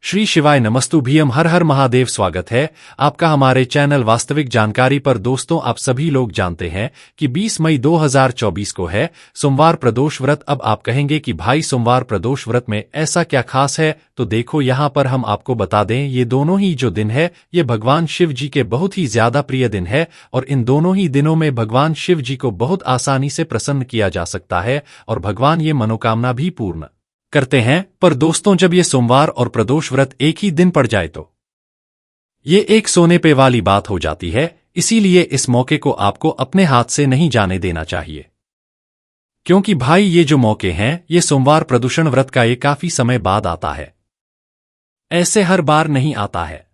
श्री शिवाय नमस्तुभ्यम हर हर महादेव। स्वागत है आपका हमारे चैनल वास्तविक जानकारी पर। दोस्तों, आप सभी लोग जानते हैं कि 20 मई 2024 को है सोमवार प्रदोष व्रत। अब आप कहेंगे कि भाई सोमवार प्रदोष व्रत में ऐसा क्या खास है, तो देखो यहाँ पर हम आपको बता दें, ये दोनों ही जो दिन है ये भगवान शिव जी के बहुत ही ज्यादा प्रिय दिन है और इन दोनों ही दिनों में भगवान शिव जी को बहुत आसानी से प्रसन्न किया जा सकता है और भगवान ये मनोकामना भी पूर्ण करते हैं। पर दोस्तों, जब ये सोमवार और प्रदोष व्रत एक ही दिन पड़ जाए तो ये एक सोने पे वाली बात हो जाती है। इसीलिए इस मौके को आपको अपने हाथ से नहीं जाने देना चाहिए, क्योंकि भाई ये जो मौके हैं ये सोमवार प्रदूषण व्रत का ये काफी समय बाद आता है, ऐसे हर बार नहीं आता है।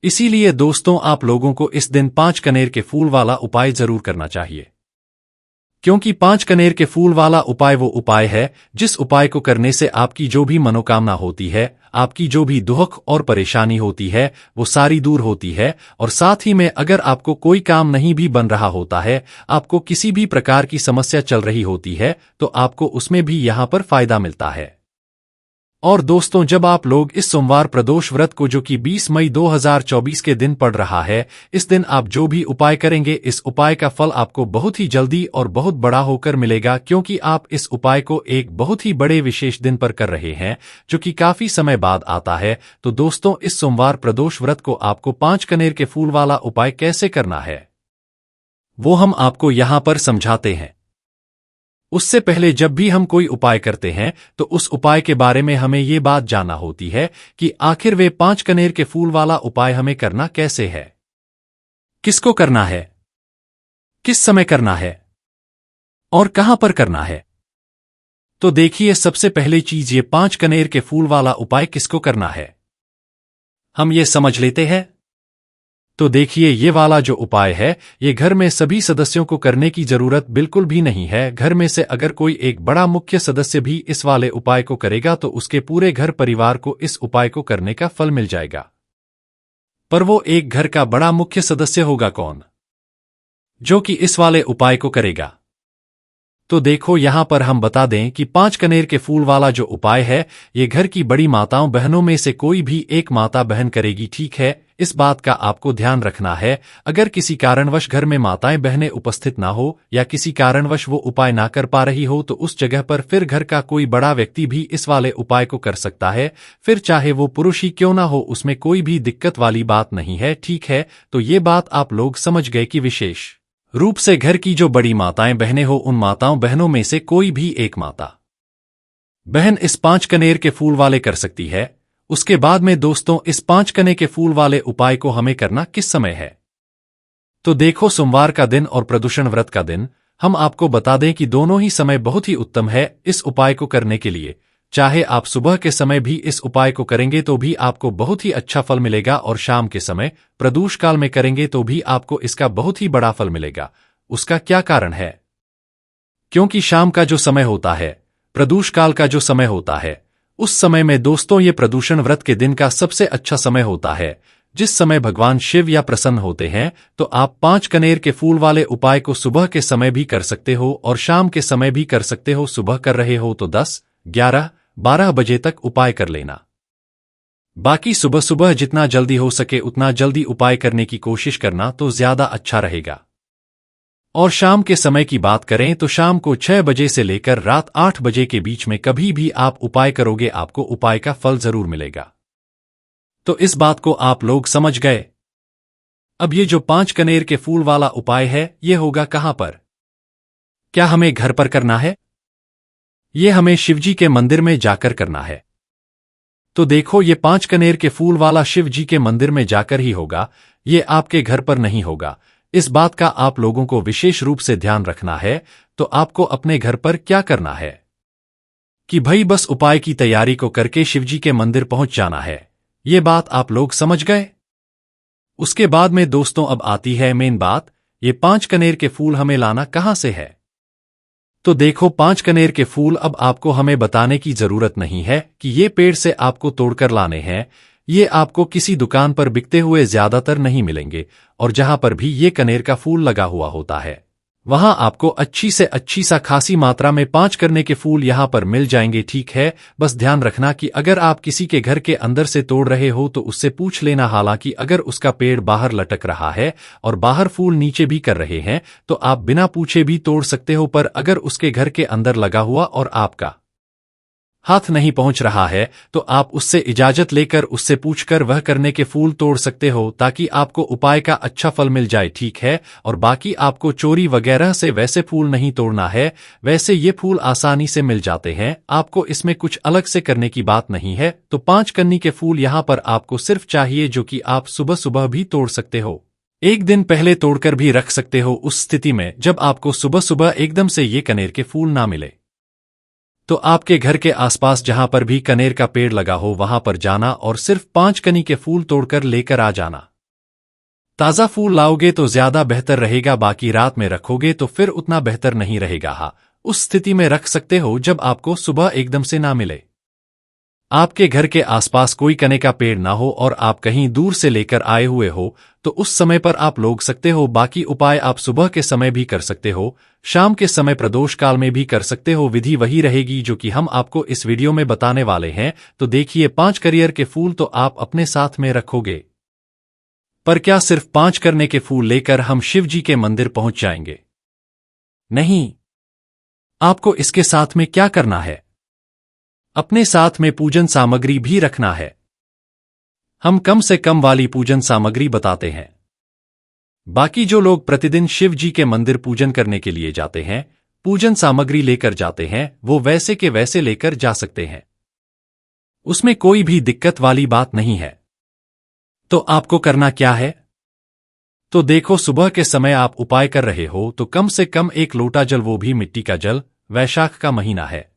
इसीलिए दोस्तों, आप लोगों को इस दिन 5 कनेर के फूल वाला उपाय जरूर करना चाहिए, क्योंकि 5 कनेर के फूल वाला उपाय वो उपाय है जिस उपाय को करने से आपकी जो भी मनोकामना होती है, आपकी जो भी दुख और परेशानी होती है वो सारी दूर होती है। और साथ ही में अगर आपको कोई काम नहीं भी बन रहा होता है, आपको किसी भी प्रकार की समस्या चल रही होती है, तो आपको उसमें भी यहां पर फायदा मिलता है। और दोस्तों, जब आप लोग इस सोमवार प्रदोष व्रत को, जो कि 20 मई 2024 के दिन पड़ रहा है, इस दिन आप जो भी उपाय करेंगे, इस उपाय का फल आपको बहुत ही जल्दी और बहुत बड़ा होकर मिलेगा, क्योंकि आप इस उपाय को एक बहुत ही बड़े विशेष दिन पर कर रहे हैं जो कि काफी समय बाद आता है। तो दोस्तों, इस सोमवार प्रदोष व्रत को आपको 5 कनेर के फूल वाला उपाय कैसे करना है वो हम आपको यहां पर समझाते हैं। उससे पहले जब भी हम कोई उपाय करते हैं तो उस उपाय के बारे में हमें ये बात जानना होती है कि आखिर वे 5 कनेर के फूल वाला उपाय हमें करना कैसे है, किसको करना है, किस समय करना है और कहां पर करना है। तो देखिए, सबसे पहले चीज, ये 5 कनेर के फूल वाला उपाय किसको करना है हम ये समझ लेते हैं। तो देखिए, ये वाला जो उपाय है ये घर में सभी सदस्यों को करने की जरूरत बिल्कुल भी नहीं है। घर में से अगर कोई एक बड़ा मुख्य सदस्य भी इस वाले उपाय को करेगा तो उसके पूरे घर परिवार को इस उपाय को करने का फल मिल जाएगा। पर वो एक घर का बड़ा मुख्य सदस्य होगा कौन, जो कि इस वाले उपाय को करेगा? तो देखो, यहां पर हम बता दें कि 5 कनेर के फूल वाला जो उपाय है ये घर की बड़ी माताओं बहनों में से कोई भी एक माता बहन करेगी, ठीक है। इस बात का आपको ध्यान रखना है, अगर किसी कारणवश घर में माताएं बहनें उपस्थित ना हो या किसी कारणवश वो उपाय ना कर पा रही हो, तो उस जगह पर फिर घर का कोई बड़ा व्यक्ति भी इस वाले उपाय को कर सकता है। फिर चाहे वो पुरुष ही क्यों ना हो, उसमें कोई भी दिक्कत वाली बात नहीं है, ठीक है। तो ये बात आप लोग समझ गए कि विशेष रूप से घर की जो बड़ी माताएं बहनें हो, उन माताओं बहनों में से कोई भी एक माता बहन इस 5 कनेर के फूल वाले कर सकती है। उसके बाद में दोस्तों, इस 5 कनेर के फूल वाले उपाय को हमें करना किस समय है? तो देखो, सोमवार का दिन और प्रदूषण व्रत का दिन हम आपको बता दें कि दोनों ही समय बहुत ही उत्तम है इस उपाय को करने के लिए। चाहे आप सुबह के समय भी इस उपाय को करेंगे तो भी आपको बहुत ही अच्छा फल मिलेगा, और शाम के समय प्रदोष काल में करेंगे तो भी आपको इसका बहुत ही बड़ा फल मिलेगा। उसका क्या कारण है? क्योंकि शाम का जो समय होता है, प्रदोष काल का जो समय होता है, उस समय में दोस्तों ये प्रदूषण व्रत के दिन का सबसे अच्छा समय होता है, जिस समय भगवान शिव या प्रसन्न होते हैं। तो आप 5 कनेर के फूल वाले उपाय को सुबह के समय भी कर सकते हो और शाम के समय भी कर सकते हो। सुबह कर रहे हो तो 10, 11, 12 बजे तक उपाय कर लेना। बाकी सुबह सुबह जितना जल्दी हो सके उतना जल्दी उपाय करने की कोशिश करना तो ज्यादा अच्छा रहेगा। और शाम के समय की बात करें तो शाम को 6 बजे से लेकर रात 8 बजे के बीच में कभी भी आप उपाय करोगे, आपको उपाय का फल जरूर मिलेगा। तो इस बात को आप लोग समझ गए। अब ये जो 5 कनेर के फूल वाला उपाय है ये होगा कहां पर? क्या हमें घर पर करना है? ये हमें शिवजी के मंदिर में जाकर करना है। तो देखो, ये 5 कनेर के फूल वाला शिव जी के मंदिर में जाकर ही होगा, ये आपके घर पर नहीं होगा। इस बात का आप लोगों को विशेष रूप से ध्यान रखना है। तो आपको अपने घर पर क्या करना है कि भाई बस उपाय की तैयारी को करके शिवजी के मंदिर पहुंच जाना है। ये बात आप लोग समझ गए। उसके बाद में दोस्तों अब आती है मेन बात, ये 5 कनेर के फूल हमें लाना कहां से है? तो देखो, 5 कनेर के फूल अब आपको हमें बताने की जरूरत नहीं है कि ये पेड़ से आपको तोड़कर लाने हैं। ये आपको किसी दुकान पर बिकते हुए ज्यादातर नहीं मिलेंगे, और जहां पर भी ये कनेर का फूल लगा हुआ होता है वहां आपको अच्छी से अच्छी सा खासी मात्रा में 5 करने के फूल यहां पर मिल जाएंगे। ठीक है, बस ध्यान रखना कि अगर आप किसी के घर के अंदर से तोड़ रहे हो तो उससे पूछ लेना। हालांकि अगर उसका पेड़ बाहर लटक रहा है और बाहर फूल नीचे भी कर रहे हैं तो आप बिना पूछे भी तोड़ सकते हो, पर अगर उसके घर के अंदर लगा हुआ और आपका हाथ नहीं पहुंच रहा है तो आप उससे इजाजत लेकर उससे पूछकर वह करने के फूल तोड़ सकते हो, ताकि आपको उपाय का अच्छा फल मिल जाए। ठीक है, और बाकी आपको चोरी वगैरह से वैसे फूल नहीं तोड़ना है। वैसे ये फूल आसानी से मिल जाते हैं, आपको इसमें कुछ अलग से करने की बात नहीं है। तो 5 कन्नी के फूल यहां पर आपको सिर्फ चाहिए, जो कि आप सुबह सुबह भी तोड़ सकते हो, एक दिन पहले तोड़कर भी रख सकते हो। उस स्थिति में जब आपको सुबह सुबह एकदम से ये कनेर के फूल ना मिले तो आपके घर के आसपास जहां पर भी कनेर का पेड़ लगा हो वहां पर जाना और सिर्फ 5 कनी के फूल तोड़कर लेकर आ जाना। ताजा फूल लाओगे तो ज्यादा बेहतर रहेगा, बाकी रात में रखोगे तो फिर उतना बेहतर नहीं रहेगा। हाँ, उस स्थिति में रख सकते हो जब आपको सुबह एकदम से ना मिले, आपके घर के आसपास कोई कने का पेड़ ना हो और आप कहीं दूर से लेकर आए हुए हो, तो उस समय पर आप लोग सकते हो। बाकी उपाय आप सुबह के समय भी कर सकते हो, शाम के समय प्रदोष काल में भी कर सकते हो। विधि वही रहेगी जो कि हम आपको इस वीडियो में बताने वाले हैं। तो देखिए, 5 कनेर के फूल तो आप अपने साथ में रखोगे, पर क्या सिर्फ 5 करने के फूल लेकर हम शिव जी के मंदिर पहुंच जाएंगे? नहीं, आपको इसके साथ में क्या करना है, अपने साथ में पूजन सामग्री भी रखना है। हम कम से कम वाली पूजन सामग्री बताते हैं। बाकी जो लोग प्रतिदिन शिव जी के मंदिर पूजन करने के लिए जाते हैं, पूजन सामग्री लेकर जाते हैं, वो वैसे के वैसे लेकर जा सकते हैं, उसमें कोई भी दिक्कत वाली बात नहीं है। तो आपको करना क्या है? तो देखो, सुबह के समय आप उपाय कर रहे हो तो कम से कम 1 लोटा जल, वो भी मिट्टी का जल। वैशाख का महीना है,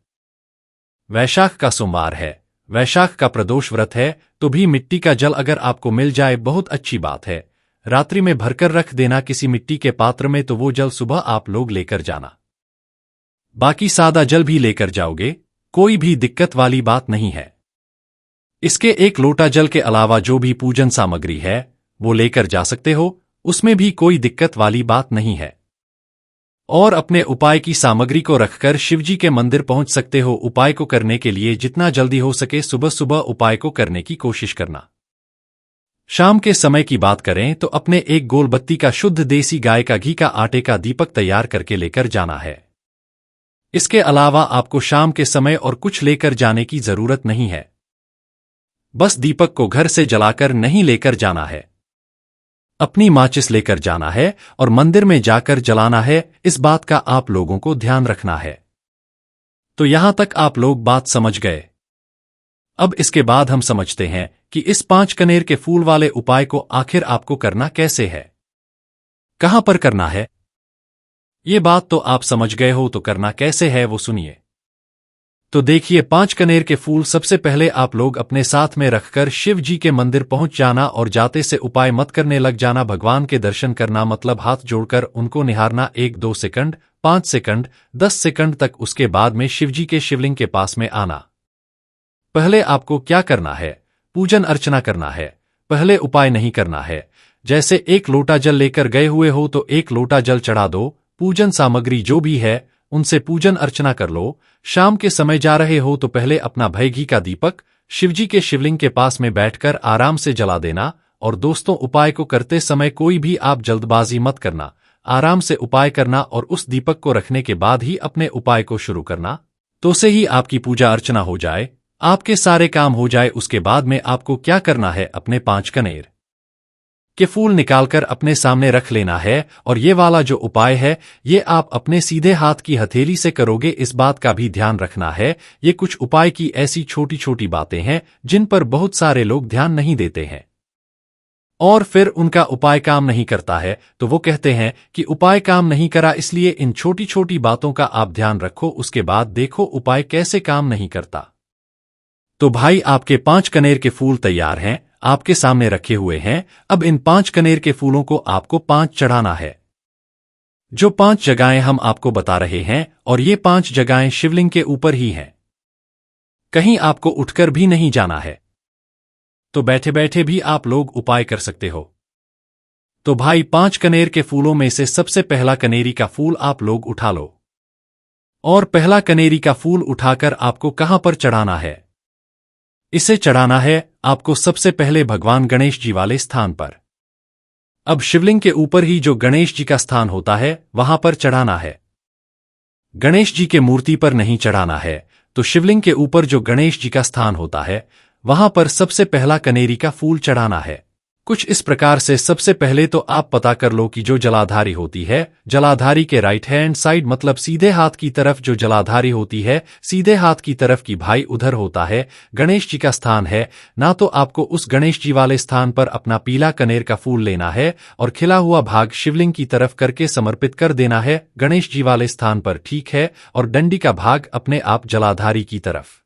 वैशाख का सोमवार है, वैशाख का प्रदोष व्रत है, तो भी मिट्टी का जल अगर आपको मिल जाए बहुत अच्छी बात है। रात्रि में भरकर रख देना किसी मिट्टी के पात्र में, तो वो जल सुबह आप लोग लेकर जाना। बाकी सादा जल भी लेकर जाओगे, कोई भी दिक्कत वाली बात नहीं है। इसके 1 लोटा जल के अलावा जो भी पूजन सामग्री है वो लेकर जा सकते हो, उसमें भी कोई दिक्कत वाली बात नहीं है। और अपने उपाय की सामग्री को रखकर शिवजी के मंदिर पहुंच सकते हो। उपाय को करने के लिए जितना जल्दी हो सके सुबह सुबह उपाय को करने की कोशिश करना। शाम के समय की बात करें तो अपने 1 गोल बत्ती का शुद्ध देसी गाय का घी का आटे का दीपक तैयार करके लेकर जाना है। इसके अलावा आपको शाम के समय और कुछ लेकर जाने की जरूरत नहीं है, बस दीपक को घर से जलाकर नहीं लेकर जाना है, अपनी माचिस लेकर जाना है और मंदिर में जाकर जलाना है। इस बात का आप लोगों को ध्यान रखना है। तो यहां तक आप लोग बात समझ गए। अब इसके बाद हम समझते हैं कि इस 5 कनेर के फूल वाले उपाय को आखिर आपको करना कैसे है, कहां पर करना है। ये बात तो आप समझ गए हो, तो करना कैसे है वो सुनिए। तो देखिए, 5 कनेर के फूल सबसे पहले आप लोग अपने साथ में रखकर शिव जी के मंदिर पहुंच जाना और जाते से उपाय मत करने लग जाना। भगवान के दर्शन करना मतलब हाथ जोड़कर उनको निहारना 1-2 सेकंड, 5 सेकंड, 10 सेकंड तक। उसके बाद में शिवजी के शिवलिंग के पास में आना। पहले आपको क्या करना है, पूजन अर्चना करना है, पहले उपाय नहीं करना है। जैसे 1 लोटा जल लेकर गए हुए हो तो 1 लोटा जल चढ़ा दो। पूजन सामग्री जो भी है उनसे पूजन अर्चना कर लो। शाम के समय जा रहे हो तो पहले अपना भय घी का दीपक शिवजी के शिवलिंग के पास में बैठकर आराम से जला देना। और दोस्तों, उपाय को करते समय कोई भी आप जल्दबाजी मत करना, आराम से उपाय करना और उस दीपक को रखने के बाद ही अपने उपाय को शुरू करना। तो से ही आपकी पूजा अर्चना हो जाए, आपके सारे काम हो जाए। उसके बाद में आपको क्या करना है, अपने 5 कनेर के फूल निकालकर अपने सामने रख लेना है। और ये वाला जो उपाय है ये आप अपने सीधे हाथ की हथेली से करोगे। इस बात का भी ध्यान रखना है, ये कुछ उपाय की ऐसी छोटी छोटी बातें हैं जिन पर बहुत सारे लोग ध्यान नहीं देते हैं और फिर उनका उपाय काम नहीं करता है, तो वो कहते हैं कि उपाय काम नहीं करा। इसलिए इन छोटी छोटी बातों का आप ध्यान रखो, उसके बाद देखो उपाय कैसे काम नहीं करता। तो भाई, आपके 5 कनेर के फूल तैयार हैं, आपके सामने रखे हुए हैं। अब इन 5 कनेर के फूलों को आपको 5 चढ़ाना है। जो 5 जगहें हम आपको बता रहे हैं, और ये 5 जगहें शिवलिंग के ऊपर ही हैं, कहीं आपको उठकर भी नहीं जाना है। तो बैठे बैठे भी आप लोग उपाय कर सकते हो। तो भाई 5 कनेर के फूलों में से सबसे पहला कनेरी का फूल आप लोग उठा लो। और पहला कनेरी का फूल उठाकर आपको कहां पर चढ़ाना है? इसे चढ़ाना है आपको सबसे पहले भगवान गणेश जी वाले स्थान पर। अब शिवलिंग के ऊपर ही जो गणेश जी का स्थान होता है वहां पर चढ़ाना है। गणेश जी के मूर्ति पर नहीं चढ़ाना है, तो शिवलिंग के ऊपर जो गणेश जी का स्थान होता है वहां पर सबसे पहला कनेरी का फूल चढ़ाना है। कुछ इस प्रकार से सबसे पहले तो आप पता कर लो कि जो जलाधारी होती है, जलाधारी के राइट हैंड साइड मतलब सीधे हाथ की तरफ जो जलाधारी होती है, सीधे हाथ की तरफ की भाई उधर होता है गणेश जी का स्थान है ना। तो आपको उस गणेश जी वाले स्थान पर अपना पीला कनेर का फूल लेना है और खिला हुआ भाग शिवलिंग की तरफ करके समर्पित कर देना है गणेश जी वाले स्थान पर, ठीक है। और डंडी का भाग अपने आप जलाधारी की तरफ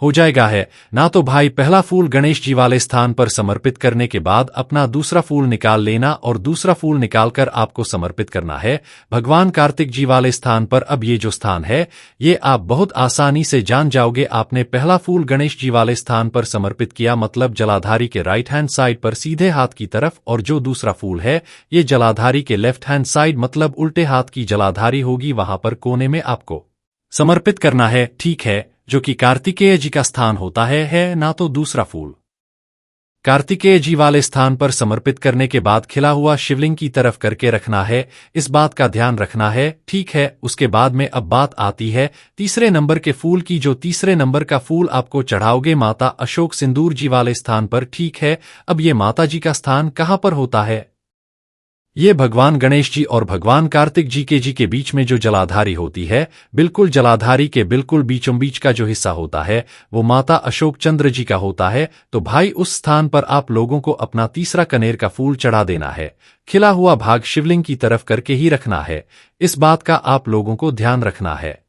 हो जाएगा है ना। तो भाई पहला फूल गणेश जी वाले स्थान पर समर्पित करने के बाद अपना दूसरा फूल निकाल लेना और दूसरा फूल निकालकर आपको समर्पित करना है भगवान कार्तिक जी वाले स्थान पर। अब ये जो स्थान है ये आप बहुत आसानी से जान जाओगे। आपने पहला फूल गणेश जी वाले स्थान पर समर्पित किया मतलब जलाधारी के राइट हैंड साइड पर सीधे हाथ की तरफ, और जो दूसरा फूल है ये जलाधारी के लेफ्ट हैंड साइड मतलब उल्टे हाथ की जलाधारी होगी, वहां पर कोने में आपको समर्पित करना है, ठीक है, जो कि कार्तिकेय जी का स्थान होता है ना। तो दूसरा फूल कार्तिकेय जी वाले स्थान पर समर्पित करने के बाद खिला हुआ शिवलिंग की तरफ करके रखना है, इस बात का ध्यान रखना है, ठीक है। उसके बाद में अब बात आती है तीसरे नंबर के फूल की। जो तीसरे नंबर का फूल आपको चढ़ाओगे माता अशोक सिंदूर जी वाले स्थान पर, ठीक है। अब ये माता जी का स्थान कहां पर होता है? ये भगवान गणेश जी और भगवान कार्तिक जी के बीच में जो जलाधारी होती है, बिल्कुल जलाधारी के बिल्कुल बीचों बीच का जो हिस्सा होता है वो माता अशोक चंद्र जी का होता है। तो भाई उस स्थान पर आप लोगों को अपना तीसरा कनेर का फूल चढ़ा देना है, खिला हुआ भाग शिवलिंग की तरफ करके ही रखना है, इस बात का आप लोगों को ध्यान रखना है।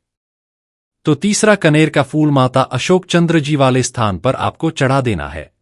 तो तीसरा कनेर का फूल माता अशोक चंद्र जी वाले स्थान पर आपको चढ़ा देना है।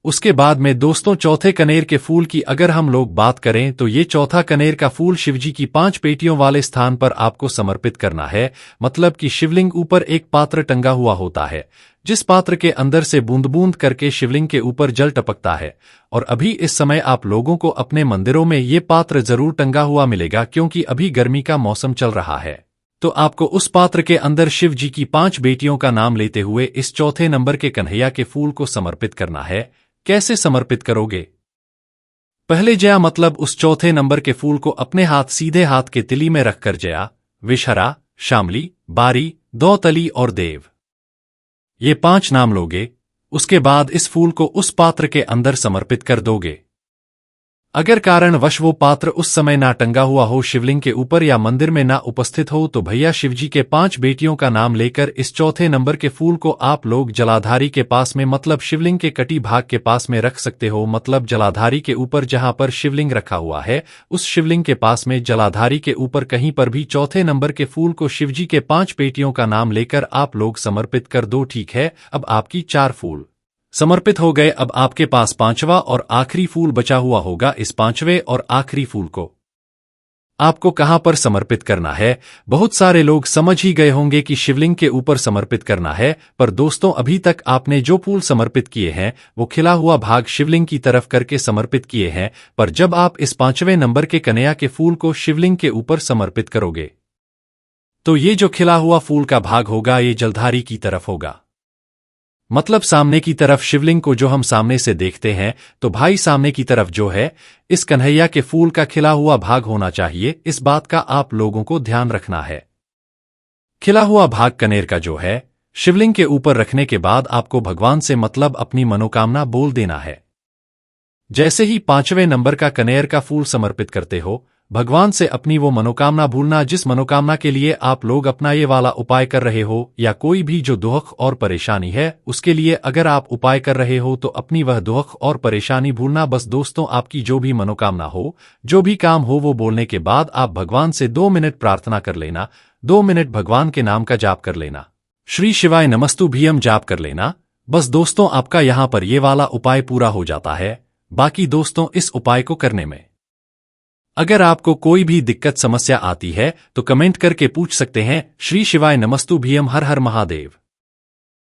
उसके बाद में दोस्तों चौथे कनेर के फूल की अगर हम लोग बात करें तो ये चौथा कनेर का फूल शिवजी की 5 पेटियों वाले स्थान पर आपको समर्पित करना है। मतलब कि शिवलिंग ऊपर एक पात्र टंगा हुआ होता है, जिस पात्र के अंदर से बूंद बूंद करके शिवलिंग के ऊपर जल टपकता है। और अभी इस समय आप लोगों को अपने मंदिरों में ये पात्र जरूर टंगा हुआ मिलेगा, क्योंकि अभी गर्मी का मौसम चल रहा है। तो आपको उस पात्र के अंदर शिव जी की 5 बेटियों का नाम लेते हुए इस चौथे नंबर के कन्हैया के फूल को समर्पित करना है। कैसे समर्पित करोगे? पहले जया मतलब उस चौथे नंबर के फूल को अपने हाथ सीधे हाथ के तिली में रखकर जया, विषहरा, शामली, बारी, दौतली और देव, ये 5 नाम लोगे। उसके बाद इस फूल को उस पात्र के अंदर समर्पित कर दोगे। अगर कारणवश वो पात्र उस समय ना टंगा हुआ हो शिवलिंग के ऊपर या मंदिर में ना उपस्थित हो, तो भैया शिवजी के 5 बेटियों का नाम लेकर इस चौथे नंबर के फूल को आप लोग जलाधारी के पास में मतलब शिवलिंग के कटी भाग के पास में रख सकते हो। मतलब जलाधारी के ऊपर जहां पर शिवलिंग रखा हुआ है उस शिवलिंग के पास में जलाधारी के ऊपर कहीं पर भी चौथे नंबर के फूल को शिवजी के 5 बेटियों का नाम लेकर आप लोग समर्पित कर दो, ठीक है। अब आपकी 4 फूल समर्पित हो गए। अब आपके पास 5वां और आखिरी फूल बचा हुआ होगा। इस 5वें और आखिरी फूल को आपको कहां पर समर्पित करना है? बहुत सारे लोग समझ ही गए होंगे कि शिवलिंग के ऊपर समर्पित करना है, पर दोस्तों अभी तक आपने जो फूल समर्पित किए हैं वो खिला हुआ भाग शिवलिंग की तरफ करके समर्पित किए हैं। पर जब आप इस 5वें नंबर के कन्हैया के फूल को शिवलिंग के ऊपर समर्पित करोगे तो ये जो खिला हुआ फूल का भाग होगा ये जलधारी की तरफ होगा, मतलब सामने की तरफ शिवलिंग को जो हम सामने से देखते हैं। तो भाई सामने की तरफ जो है इस कन्हैया के फूल का खिला हुआ भाग होना चाहिए, इस बात का आप लोगों को ध्यान रखना है। खिला हुआ भाग कनेर का जो है शिवलिंग के ऊपर रखने के बाद आपको भगवान से मतलब अपनी मनोकामना बोल देना है। जैसे ही 5वें नंबर का कनेर का फूल समर्पित करते हो भगवान से अपनी वो मनोकामना भूलना जिस मनोकामना के लिए आप लोग अपना ये वाला उपाय कर रहे हो, या कोई भी जो दुख और परेशानी है उसके लिए अगर आप उपाय कर रहे हो तो अपनी वह दुख और परेशानी भूलना। बस दोस्तों आपकी जो भी मनोकामना हो, जो भी काम हो, वो बोलने के बाद आप भगवान से 2 मिनट प्रार्थना कर लेना। 2 मिनट भगवान के नाम का जाप कर लेना, श्री शिवाय नमस्तुभ्यम जाप कर लेना। बस दोस्तों आपका यहां पर ये वाला उपाय पूरा हो जाता है। बाकी दोस्तों इस उपाय को करने में अगर आपको कोई भी दिक्कत समस्या आती है तो कमेंट करके पूछ सकते हैं। श्री शिवाय नमस्तुभ्यम, हर हर महादेव।